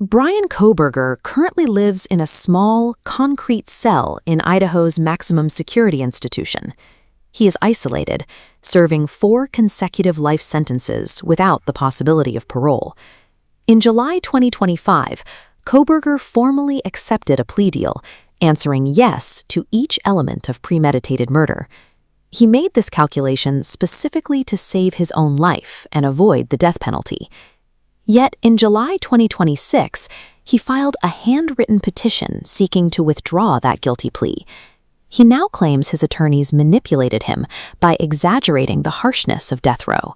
Bryan Kohberger currently lives in a small, concrete cell in Idaho's maximum security institution. He is isolated, serving 4 consecutive life sentences without the possibility of parole. In July 2025, Kohberger formally accepted a plea deal, answering yes to each element of premeditated murder. He made this calculation specifically to save his own life and avoid the death penalty. Yet in July 2026, he filed a handwritten petition seeking to withdraw that guilty plea. He now claims his attorneys manipulated him by exaggerating the harshness of death row.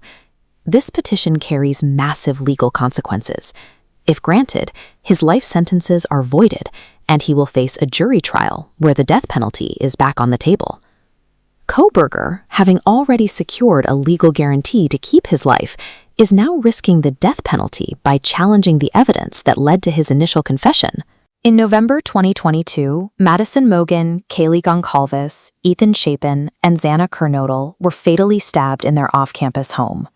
This petition carries massive legal consequences. If granted, his life sentences are voided, and he will face a jury trial where the death penalty is back on the table. Kohberger, having already secured a legal guarantee to keep his life, is now risking the death penalty by challenging the evidence that led to his initial confession. In November 2022, Madison Mogen, Kaylee Goncalves, Ethan Chapin, and Xana Kernodle were fatally stabbed in their off-campus home.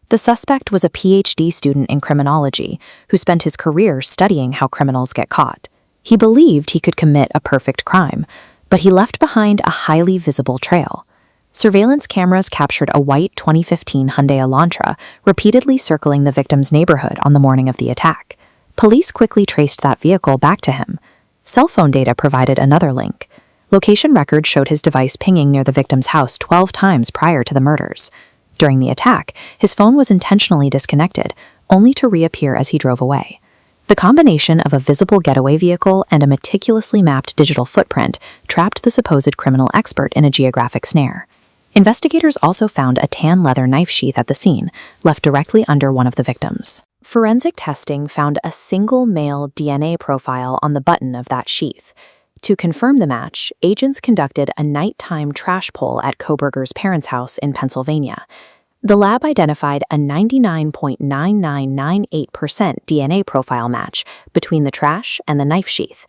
The suspect was a PhD student in criminology who spent his career studying how criminals get caught. He believed he could commit a perfect crime, but he left behind a highly visible trail. Surveillance cameras captured a white 2015 Hyundai Elantra repeatedly circling the victim's neighborhood on the morning of the attack. Police quickly traced that vehicle back to him. Cell phone data provided another link. Location records showed his device pinging near the victim's house 12 times prior to the murders. During the attack, his phone was intentionally disconnected, only to reappear as he drove away. The combination of a visible getaway vehicle and a meticulously mapped digital footprint trapped the supposed criminal expert in a geographic snare. Investigators also found a tan leather knife sheath at the scene, left directly under one of the victims. Forensic testing found a single male DNA profile on the button of that sheath. To confirm the match, agents conducted a nighttime trash pull at Kohberger's parents' house in Pennsylvania. The lab identified a 99.9998% DNA profile match between the trash and the knife sheath.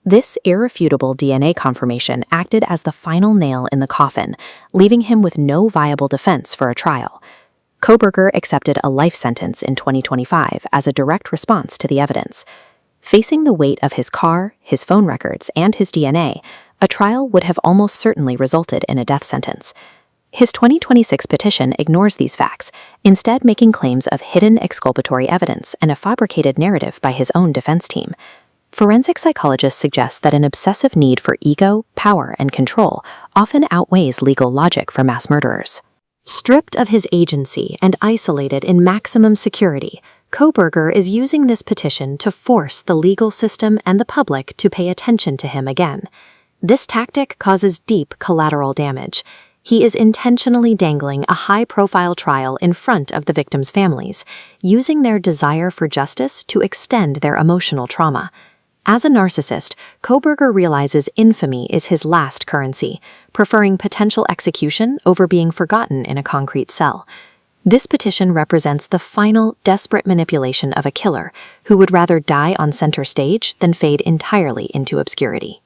This irrefutable DNA confirmation acted as the final nail in the coffin, leaving him with no viable defense for a trial. Kohberger accepted a life sentence in 2025 as a direct response to the evidence. Facing the weight of his car, his phone records, and his DNA, a trial would have almost certainly resulted in a death sentence. His 2026 petition ignores these facts, instead making claims of hidden exculpatory evidence and a fabricated narrative by his own defense team. Forensic psychologists suggest that an obsessive need for ego, power, and control often outweighs legal logic for mass murderers. Stripped of his agency and isolated in maximum security, Kohberger is using this petition to force the legal system and the public to pay attention to him again. This tactic causes deep collateral damage. He is intentionally dangling a high-profile trial in front of the victims' families, using their desire for justice to extend their emotional trauma. As a narcissist, Kohberger realizes infamy is his last currency, preferring potential execution over being forgotten in a concrete cell. This petition represents the final, desperate manipulation of a killer who would rather die on center stage than fade entirely into obscurity.